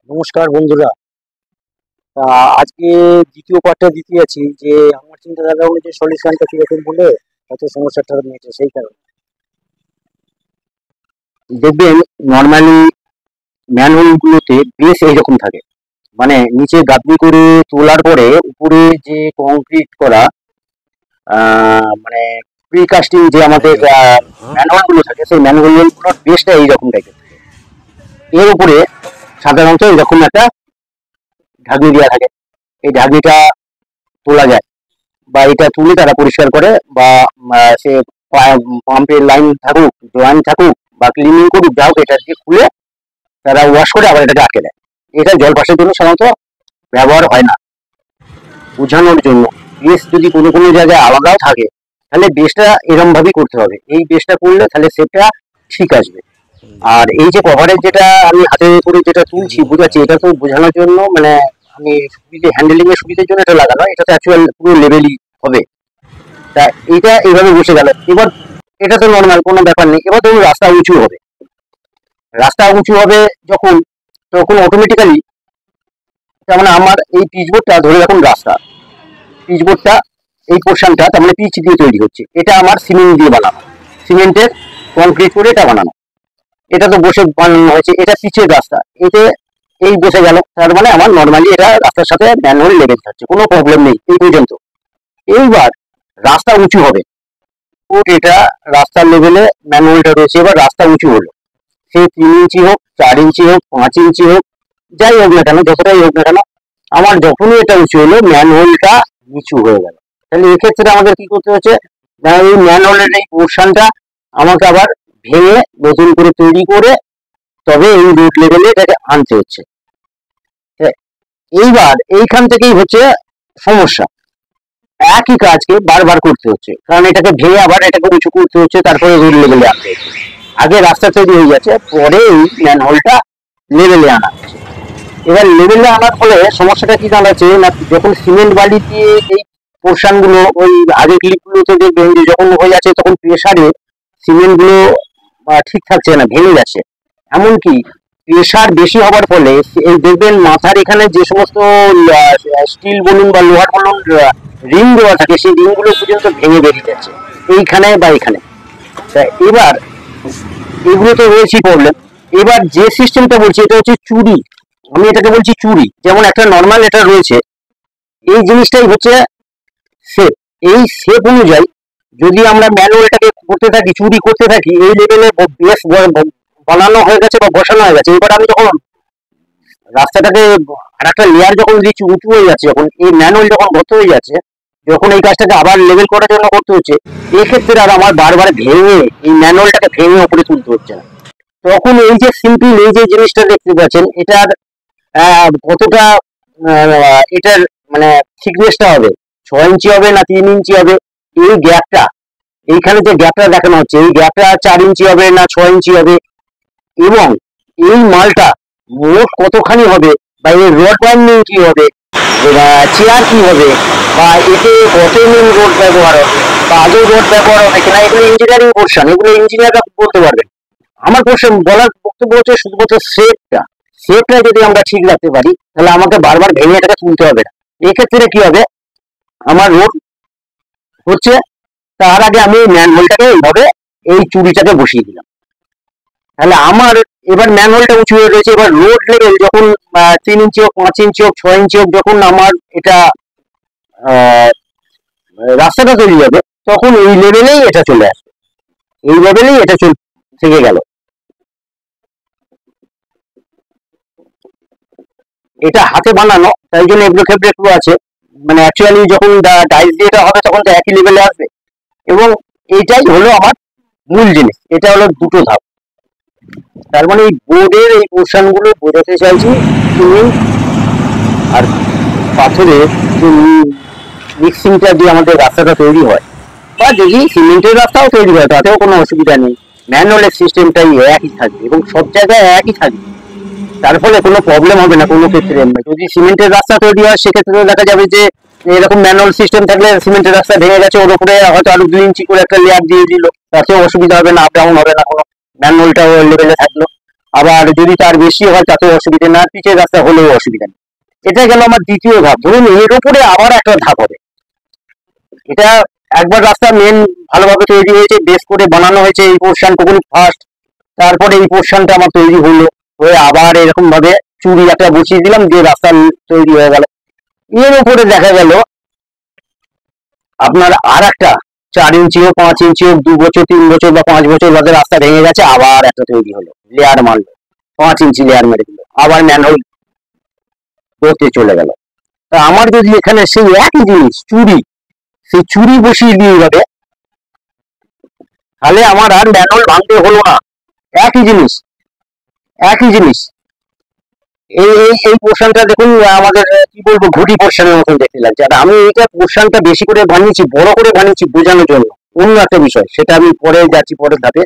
নমস্কার বন্ধুরা। আজকে দ্বিতীয় পার্টটা দিতে যাচ্ছি যে আমার চিন্তাধারা অনুযায়ী সলিউশনটা কিরকম হলে হয়তো সমস্যাটা মিটে সেই কারণে। দেখবেন নর্মালি ম্যানহোল গুলোতে বেশ এইরকম থাকে, মানে নিচে গাঁথনি করে তোলার পরে উপরে যে কংক্রিট করা মানে প্রিকাস্টিং যে আমাদের ম্যানহোল গুলো থাকে সেই ম্যানহোল গুলোর বেসটা এইরকম টাইপের থাকে। এর উপরে সাধারণত এরকম একটা ঢাকনি দেওয়া থাকে। এই ঢাকনিটা তোলা যায় বা এটা তুলে তারা পরিষ্কার করে বা সে পাম্পের লাইন থাকুক, লাইন থাকুক বা ক্লিনিং করুক, যা হোক এটা দিয়ে খুলে তারা ওয়াশ করে আবার এটাকে আটকে দেয়। এটা জল পাসের জন্য সাধারণত ব্যবহার হয় না, বোঝানোর জন্য। বেশ যদি কোনো কোনো জায়গায় আলাদাও থাকে তাহলে বেশটা এরম ভাবেই করতে হবে। এই বেশটা করলে তাহলে সেটা ঠিক আসবে। আর এই যে কভারের যেটা আমি হাতে করে যেটা তুলছি বোঝাচ্ছি, এটা তো বোঝানোর জন্য, মানে আমি সুবিধে হ্যান্ডেলিং এর সুবিধার জন্য এটা লাগানো, এটা তো অ্যাকচুয়াল পুরো লেভেলই হবে। তা এটা এইভাবে বসে গেল। এবার এটা তো নর্মাল, কোনো ব্যাপার নেই। এবার ধরুন রাস্তা উঁচু হবে, রাস্তা উঁচু হবে যখন, তখন অটোমেটিক্যালি তার মানে আমার এই পিচবোর্ডটা ধরে রাখুন রাস্তা, পিচবোর্ডটা এই পোর্শনটা তার মানে পিচ দিয়ে তৈরি হচ্ছে, এটা আমার সিমেন্ট দিয়ে বানানো, সিমেন্টের কংক্রিট করে এটা বানানো। এটা তো বসে বানানো হয়েছে, এটা পিচের রাস্তা, এতে এই বসে গেল। তার মানে আমার নর্মালি এটা রাস্তার সাথে ম্যানুয়াল লেগে থাকছে, কোনো প্রবলেম নেই এই পর্যন্ত। এইবার রাস্তা উঁচু হবে, ও এটা রাস্তার লেভেলে ম্যানুয়ালটা রয়েছে, এবার রাস্তা উঁচু হলো, সে 3 ইঞ্চি হোক, 4 ইঞ্চি হোক, 5 ইঞ্চি হোক, যাই হোক না কেন, যতটাই হোক না কেন, আমার যখনই এটা উঁচু হলো ম্যানহোলটা নিচু হয়ে গেল। তাহলে এক্ষেত্রে আমাদের কি করতে হচ্ছে না, এই ম্যানহোলের এই পোর্শনটা আমাকে আবার ভেঙে নতুন করে তৈরি করে তবে এই রুট লেভেলে এটাকে আনতে হচ্ছে। এইবার এইখান থেকেই হচ্ছে সমস্যা, একই কাজকে বারবার করতে হচ্ছে, কারণ এটাকে ভেঙে আবার এটাকে উঁচু করতে হচ্ছে, তারপরে রুট লেভেলে আনতে হচ্ছে। আগে রাস্তা তৈরি হয়ে যাচ্ছে, পরে এই ম্যানহোলটা লেভেলে আনা হচ্ছে। এবার লেভেলে আনার ফলে সমস্যাটা কি দাঁড়াচ্ছে না, যখন সিমেন্ট বালি দিয়ে এই পোর্শন গুলো ওই আগের ক্লিপগুলোতে দেখবেন যে যখন হয়ে যাচ্ছে তখন প্রেসারে সিমেন্ট গুলো ঠিক থাকছে না, ভেঙে যাচ্ছে। এমনকি প্রেসার বেশি হওয়ার ফলে এই দেখবেন মাথার এখানে যে সমস্ত স্টিল বলুন বা লোহার বলুন রিং দেওয়া থাকে, সেই রিং গুলো পর্যন্ত ভেঙে বেরিয়ে যাচ্ছে এইখানে বা এখানে। তা এবার এগুলো তো রয়েছে প্রবলেম। এবার যে সিস্টেমটা বলছি এটা হচ্ছে চুরি, আমি এটাকে বলছি চুরি। যেমন একটা নর্মাল এটা রয়েছে, এই জিনিসটাই হচ্ছে শেপ। এই শেপ অনুযায়ী যদি আমরা ম্যানুয়ালটাকে করতে থাকি, চুরি করতে থাকি, এই লেভেলে বেশ বানানো হয়ে গেছে বা বসানো হয়ে গেছে। এবার আমি যখন রাস্তাটাকে আর একটা লেয়ার যখন দিচ্ছি, উঁচু হয়ে যাচ্ছে, যখন এই ম্যানুয়াল যখন ভর্তি হয়ে যাচ্ছে, যখন এই কাজটাকে আবার লেভেল করার জন্য করতে হচ্ছে, এক্ষেত্রে আর আমার বারবার ভেঙে এই ম্যানুয়ালটাকে ভেঙে উপরে তুলতে হচ্ছে না। তখন এই যে সিম্পল এই যে জিনিসটা দেখতে পাচ্ছেন, এটার কতটা এটার মানে থিকনেসটা হবে, 6 ইঞ্চি হবে না 3 ইঞ্চি হবে, এই গ্যাপটা, এইখানে যে গ্যাপটা দেখানো হচ্ছে এই গ্যাপটা 4 ইঞ্চি হবে না 6 ইঞ্চি হবে, এবং এই মালটা মোট কতখানি হবে, বা এই রড বাইন্ডিং কি হবে, চেয়ার কি হবে, বা এতে কত মিল রোড ব্যবহার হবে, বা আগে রোড ব্যবহার হবে কিনা, এগুলো ইঞ্জিনিয়ারিং পোর্শন, এগুলো ইঞ্জিনিয়াররা বলতে পারবেন। আমার পোর্শন বলার বক্তব্য হচ্ছে শুধুমাত্র শেপটা। শেপটা যদি আমরা ঠিক রাখতে পারি তাহলে আমাকে বারবার ভেঙে এটাকে তুলতে হবে না। এক্ষেত্রে কি হবে, আমার রোড হচ্ছে, তার আগে আমি ম্যানহোলটাকে এইভাবে এই চুরিটাকে বসিয়ে দিলাম, তাহলে আমার এবার ম্যানহোলটা উঁচু হয়ে রয়েছে। এবার রোড লেভেল যখন 3 ইঞ্চি হোক, 5 ইঞ্চি হোক, 6 ইঞ্চি হোক, যখন আমার এটা রাস্তাটা তৈরি হবে, তখন এই লেভেলেই এটা চলে আসবে, এই লেভেলেই এটা থেকে গেল। এটা হাতে বানানো, তাই জন্য এবড়ো খেবড়ো একটু আছে, মানে অ্যাকচুয়ালি যখন ডাইস দিয়ে এটা হবে তখন তো একই লেভেলে আসবে। এবং এইটাই হলো আমার মূল জিনিস, এটা হলো দুটো ধাপ। তার মানে এই বোর্ডের এই পোর্শন গুলো বোঝাতে চাইছি, সিমেন্ট আর পাথরের যে মিক্সিংটা দিয়ে আমাদের রাস্তাটা তৈরি হয়, বা যদি সিমেন্টের রাস্তাও তৈরি হয় তাতেও কোনো অসুবিধা নেই, ম্যানুয়ালের সিস্টেমটাই একই থাকবে এবং সব জায়গায় একই থাকবে। তার ফলে কোনো প্রবলেম হবে না কোনো ক্ষেত্রে। যদি সিমেন্টের রাস্তা তৈরি হয় সেক্ষেত্রে দেখা যাবে যে এরকম ম্যানুয়াল সিস্টেম থাকলে সিমেন্টের রাস্তা ভেঙে গেছে, ওর উপরে হয়তো আরো 2 ইঞ্চি করে একটা লেয়ার দিয়ে দিল, তাতেও অসুবিধা হবে না, আপ ডাউন হবে না কোনো, ম্যানুয়ালটা ওই লেভেলে থাকলো। আবার যদি তার বেশি হয় তাতেও অসুবিধা না, পিচের রাস্তা হলেও অসুবিধা নেই। এটা গেল আমার দ্বিতীয় ধাপ। ধরুন এর উপরে আবার একটা ধাপ হবে। এটা একবার রাস্তা মেন ভালোভাবে তৈরি হয়েছে, বেশ করে বানানো হয়েছে এই পোর্শনটুকুনি ফার্স্ট, তারপরে এই পোর্শনটা আমার তৈরি হলো, হয়ে আবার এরকম ভাবে চুরি একটা বসিয়ে দিলাম, দিয়ে রাস্তা তৈরি হয়ে গেল। এর উপরে দেখা গেল আপনার আর একটা 4 ইঞ্চি হোক, 5 ইঞ্চি হোক, 2 বছর 3 বছর বা 5 বছর বাদে রাস্তা ভেঙে গেছে, আবার একটা তৈরি হলো, লেয়ার মারলো, 5 ইঞ্চি লেয়ার মেরে দিল, আবার ম্যানহোল করতে চলে গেল। তা আমার যদি এখানে সেই একই জিনিস চুরি, সেই চুরি বসিয়ে দিয়ে যাবে, তাহলে আমার আর ম্যানহোল ভাঙতে হলো না। একই জিনিস, একই জিনিস। এই এই এই পোর্শনটা দেখুন, আমাদের কি বলবো, ঘুটি পোর্শনের মতন দেখতে লাগছে। আর আমি এইটা পোর্শনটা বেশি করে বানিয়েছি, বড় করে বানিয়েছি বোঝানোর জন্য, অন্য একটা বিষয়, সেটা আমি পরে যাচ্ছি, পরের ধাপে।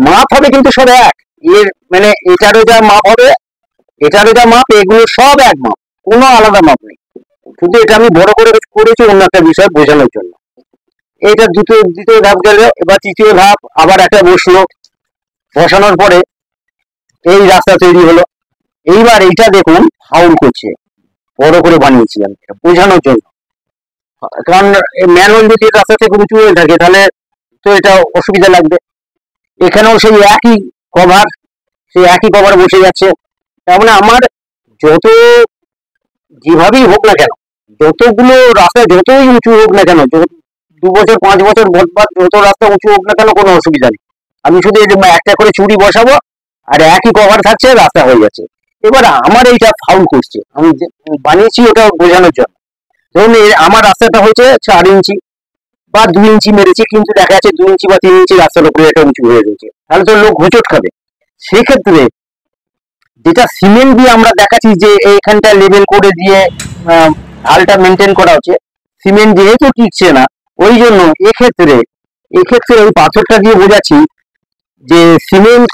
মাপ হবে কিন্তু সব এক। এর মানে এটারও যা মাপ হবে, এটারও যা মাপ, এগুলো সব এক মাপ, কোনো আলাদা মাপ নেই। শুধু এটা আমি বড় করে করেছি অন্য একটা বিষয় বোঝানোর জন্য। এইটা দ্বিতীয় ধাপ গেল। এবার তৃতীয় ধাপ আবার একটা বসলো, বসানোর পরে এই রাস্তা তৈরি হলো। এইবার এইটা দেখুন ফাউল করছে, বড় করে বানিয়েছি আমি এটা বোঝানোর জন্য। কারণ ম্যানুয়াল যদি রাস্তা থেকে উঁচু হয়ে থাকে তাহলে তো এটা অসুবিধা লাগবে। এখানেও সেই একই কভার, সেই একই কভার বসে যাচ্ছে। তার মানে আমার যত যেভাবেই হোক না কেন, যতগুলো রাস্তা যতই উঁচু হোক না কেন, 2 বছর 5 বছর বদবাদ যত রাস্তা উঁচু হোক না কেন, কোনো অসুবিধা নেই। আমি শুধু একটা করে চুড়ি বসাবো, আর একই কভার থাকছে, রাস্তা হয়ে যাচ্ছে। এবার আমার এইটা ফাউল করছে, আমি বানিয়েছি ওটা বোঝানোর জন্য। ধরুন আমার রাস্তাটা হয়েছে 4 ইঞ্চি বা 2 ইঞ্চি মেরেছি, কিন্তু দেখা যাচ্ছে 2 ইঞ্চি বা 3 ইঞ্চি রাস্তার উপরে এটা উঁচু হয়ে রয়েছে, তাহলে তো লোক হোঁচট খাবে। সেক্ষেত্রে যেটা সিমেন্ট দিয়ে আমরা দেখাচ্ছি যে এইখানটা লেভেল করে দিয়ে ঢালটা মেনটেন করা হচ্ছে, সিমেন্ট যেহেতু টিকছে না, ওই জন্য এক্ষেত্রে ওই পাথরটা দিয়ে বোঝাচ্ছি যে সিমেন্ট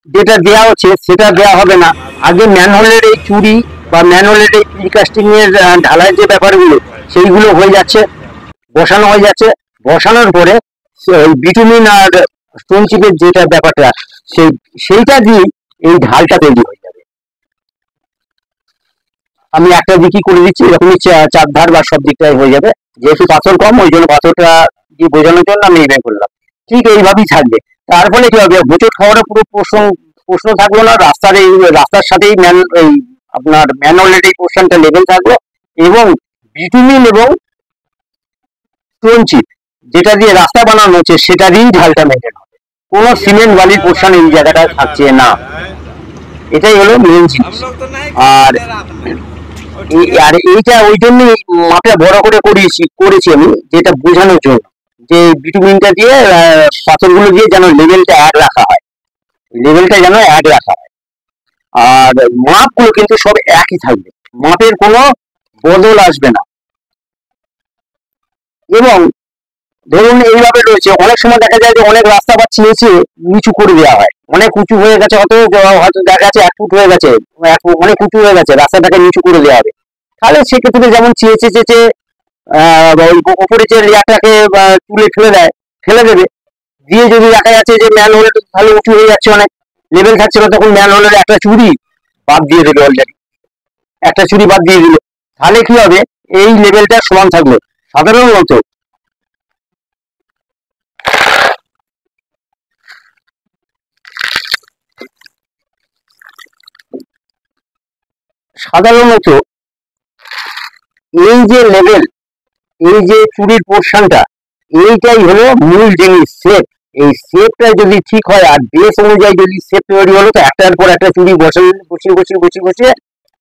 যেটা দেওয়া হচ্ছে সেটা দেওয়া হবে না। আগে ম্যানহোলের এই চুরি বা ম্যানহোলের এই প্রিকাস্টিং এর ঢালাই যে ব্যাপারগুলো, সেইগুলো হয়ে যাচ্ছে, বসানো হয়ে যাচ্ছে। বসানোর পরে ওই বিটুমিন আর স্টোন চিপের যেটা ব্যাপারটা, সেইটা দিয়ে এই ঢালটা তৈরি হয়ে যাবে। আমি একটা দিকই করে দিচ্ছি, এরকমই চারধার বা সব দিকটাই হয়ে যাবে। যেহেতু পাথর কম, ওই জন্য পাথরটা দিয়ে বোঝানোর জন্য আমি এইভাবে করলাম। ঠিক এইভাবেই থাকবে। তার ফলে কি হবে, হোঁচট খাওয়ার পুরো প্রশ্ন থাকলো না। রাস্তার সাথেই এই আপনার ম্যানহোলের এই পোর্শনটা লেভেল থাকলো, এবং বিটুমিন এবং স্টোন চিপ যেটা দিয়ে রাস্তা বানানো হচ্ছে সেটা দিয়েই ঢালটা মেনটেন হবে। কোনো সিমেন্ট বালির পোর্শন এই জায়গাটা থাকছে না। এটাই হলো মেন জিনিস। আর আর এইটা ওই জন্যই মাপটা বড় করে করেছি আমি, যেটা বোঝানোর জন্য, যে বিটুমিনটা দিয়ে পাথরগুলো দিয়ে যেন লেভেলটা এক রাখা হয়, লেভেলটা যেন এক রাখা হয়। আর মাপগুলো কিন্তু সব একই থাকবে, মাপের কোনো বদল আসবে না। এবং ধরুন এইভাবে রয়েছে, অনেক সময় দেখা যায় যে অনেক রাস্তা বা চেয়েছে নিচু করে দেওয়া হয়, অনেক উঁচু হয়ে গেছে, হয়তো দেখা যাচ্ছে 1 ফুট হয়ে গেছে, অনেক উঁচু হয়ে গেছে, রাস্তাটাকে নিচু করে দেওয়া হবে। তাহলে সেক্ষেত্রে যেমন চেয়েছে ওই উপরে যে লেয়ারটাকে তুলে ফেলে দেবে, দিয়ে যদি দেখা যাচ্ছে যে ম্যানহোল তাহলে উঁচু হয়ে যাচ্ছে, অনেক লেভেল থাকছে না, তখন ম্যানহোলের একটা চুরি বাদ দিয়ে দেবে, অলরেডি একটা চুরি বাদ দিয়ে দিল, তাহলে কি হবে, এই লেভেলটা সমান থাকলো। সাধারণত সাধারণত এই যে লেভেল, এই যে চুরির পোর্শনটা, এইটাই হলো মূল জিনিস, শেপ। এই শেপটা যদি ঠিক হয় আর বেস অনুযায়ী যদি শেপ তৈরি হলো, তো একটার পর একটা চুরি বসিয়ে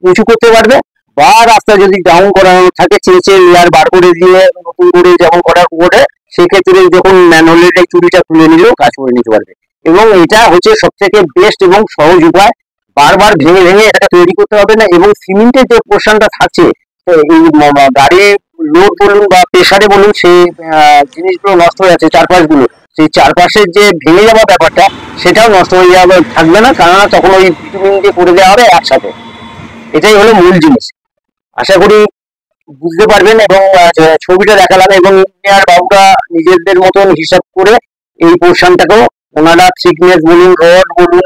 উঁচু করতে পারবে। বা রাস্তা যদি ডাউন করানো থাকে, চেঁচে লেয়ার বার করে দিয়ে নতুন করে যেমন করার করে, সেক্ষেত্রে যখন ম্যানহোলের এই চুরিটা তুলে নিলেও কাজ করে নিতে পারবে। এবং এটা হচ্ছে সব থেকে বেস্ট এবং সহজ উপায়। বারবার ভেঙে এটা তৈরি করতে হবে না। এবং সিমেন্টের যে পোর্শনটা থাকছে, এই গাড়ির লোড বলুন বা প্রেসারে বলুন, সেই জিনিসগুলো নষ্ট হয়ে যাচ্ছে, চারপাশগুলো, সেই চারপাশের যে ভেঙে যাওয়া ব্যাপারটা, সেটাও নষ্ট হয়ে যাবে, থাকবে না, কেননা তখন ওই ভিটামিন দিয়ে করে দেওয়া হবে একসাথে। এটাই হলো মূল জিনিস। আশা করি বুঝতে পারবেন। এবং ছবিটা দেখালাম, এবং ইঞ্জিনিয়ার বাবুরা নিজেদের মতন হিসাব করে এই পোর্শনটাকেও ওনারা থিকনেস বলুন, রড বলুন,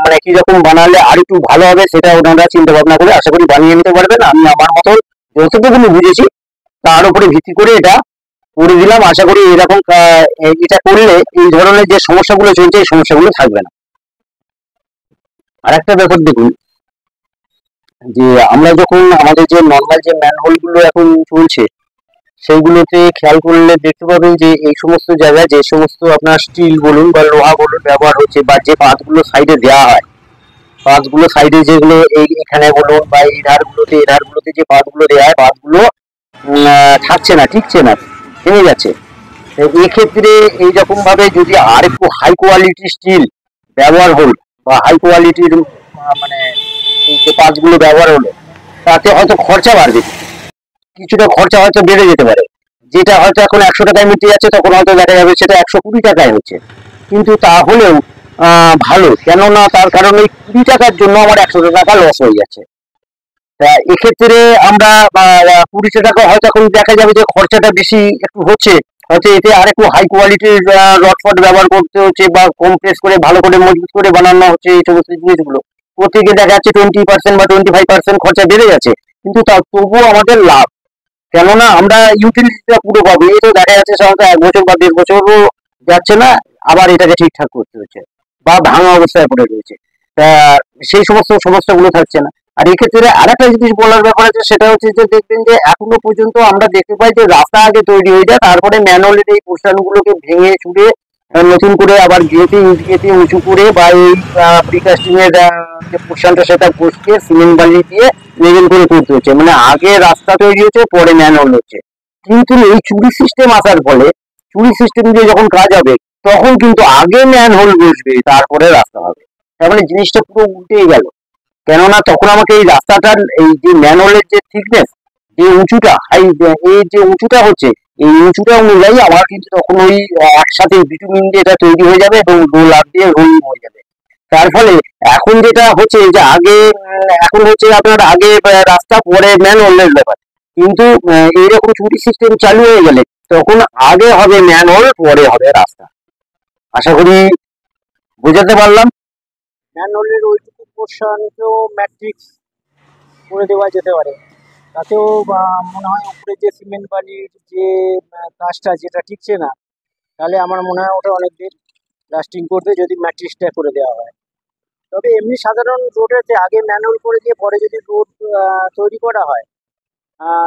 মানে কি রকম বানালে আর একটু ভালো হবে সেটা ওনারা চিন্তা ভাবনা করে আশা করি বানিয়ে নিতে পারবেন। আমি আমার মতো যতটুকু বুঝেছি তার উপরে ভিত্তি করে এটা করে দিলাম। আশা করি এরকম এটা করলে এই ধরনের যে সমস্যাগুলো চলছে এই সমস্যাগুলো থাকবে না। আর একটা ব্যাপার দেখুন, যে আমরা যখন আমাদের যে নর্মাল যে ম্যানহোল গুলো এখন চলছে সেইগুলোতে খেয়াল করলে দেখতে পাবেন যে এই সমস্ত জায়গায় যে সমস্ত আপনার স্টিল বলুন বা লোহা বলুন ব্যবহার হচ্ছে, বা যে পাতগুলো সাইডে দেওয়া হয়, পাতগুলো সাইডে যেগুলো এই এখানে বলুন বা এই ধারগুলোতে যে পাতগুলো দেওয়া হয়, পাতগুলো থাকছে না, টিকছে না, ভেঙে যাচ্ছে। এক্ষেত্রে এইরকম ভাবে যদি আর একটু হাই কোয়ালিটির স্টিল ব্যবহার হল বা হাই কোয়ালিটির মানে এই যে পাতগুলো ব্যবহার হলো, তাতে হয়তো খরচা বাড়বে, কিছুটা খরচা হয়তো বেড়ে যেতে পারে। যেটা হয়তো এখন 100 টাকায় মিটে যাচ্ছে তখন হয়তো দেখা যাবে সেটা 120 টাকায় হচ্ছে। কিন্তু তাহলেও ভালো, কেননা তার কারণ ওই 20 টাকার জন্য আমার 100 টাকা লস হয়ে যাচ্ছে। তা এক্ষেত্রে আমরা 20 টাকা হয়তো এখন দেখা যাবে যে খরচাটা বেশি একটু হচ্ছে, হয়তো এতে আর একটু হাই কোয়ালিটির রডফড ব্যবহার করতে হচ্ছে বা কম্প্রেস করে ভালো করে মজবুত করে বানানো হচ্ছে। এই সমস্ত জিনিসগুলো প্রত্যেকে দেখা যাচ্ছে 20% বা 25% খরচা বেড়ে যাচ্ছে, কিন্তু তা তবুও আমাদের লাভ, কেননা আমরা ইউটিলিটিটা পুরো পাবো। এই তো দেখা যাচ্ছে সাধারণত 1 বছর বা 1.5 বছরও যাচ্ছে না, আবার এটাকে ঠিকঠাক করতে হচ্ছে বা ভাঙা অবস্থায় পড়ে রয়েছে। তা সেই সমস্ত সমস্যাগুলো থাকছে না। আর এক্ষেত্রে আর একটা জিনিস বলার ব্যাপার আছে, সেটা হচ্ছে যে দেখবেন যে এখনো পর্যন্ত আমরা দেখতে পাই যে রাস্তা আগে তৈরি হয়ে যায়, তারপরে ম্যানুয়ালের এই পোর্শনগুলোকে ভেঙে চুড়ে নতুন করে আবার গেটে ইট গেটে উঁচু করে বা এই প্রিকাস্টিং এর যে পোর্শনটা সেটা বসিয়ে সিমেন্ট বালি দিয়ে লেভেল করে করতে হচ্ছে। মানে আগে রাস্তা তৈরি হচ্ছে, পরে ম্যানুয়াল হচ্ছে। কিন্তু এই চুরি সিস্টেম আসার ফলে, চুরি সিস্টেম দিয়ে যখন কাজ হবে তখন কিন্তু আগে ম্যানহোল বসবে তারপরে রাস্তা হবে। তার মানে জিনিসটা পুরো উল্টেই গেল, কেননা তখন আমাকে এই রাস্তাটার এই যে ম্যানহোলের যে থিকনেস, যে উঁচুটা এই যে উঁচুটা হচ্ছে, এই উঁচুটা অনুযায়ী আমার কিন্তু তখন ওই একসাথে বিটুমিন দিয়ে এটা তৈরি হয়ে যাবে এবং লাভ দিয়ে রোলিং হয়ে যাবে। তার ফলে এখন যেটা হচ্ছে যে আগে এখন হচ্ছে আপনার আগে রাস্তা পরে ম্যানহোলের ব্যাপার, কিন্তু এইরকম চুরি সিস্টেম চালু হয়ে গেলে তখন আগে হবে ম্যানহোল পরে হবে রাস্তা। আশা করি বোঝাতে পারলাম। ম্যানহোলের ওইটুকু পোর্শনকেও ম্যাট্রিক্স করে দেওয়া যেতে পারে, তাতেও মনে হয় উপরে যে সিমেন্ট বালির যে কাজটা যেটা টিকছে না, তাহলে আমার মনে হয় ওটা অনেক দিন লাস্টিং করবে যদি ম্যাট্রিক্সটা করে দেওয়া হয়। তবে এমনি সাধারণ রোডেতে আগে ম্যানুয়াল করে দিয়ে পরে যদি রোড তৈরি করা হয়,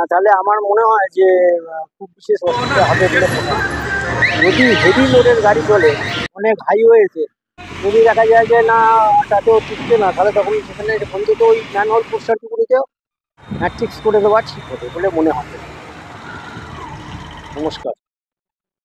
তাহলে আমার মনে হয় যে খুব বিশেষ অসুবিধা হবে বলে মনে হয়। যদি হেভি লোডের গাড়ি চলে অনেক হাইওয়েতে, যদি দেখা যায় যে না তাতেও টিকছে না, তাহলে তখন সেখানে অন্তত ওই ম্যানুয়াল পোর্শনটুকুনিতেও ম্যাট্রিক্স করে দেওয়া ঠিক হবে বলে মনে হয়। নমস্কার।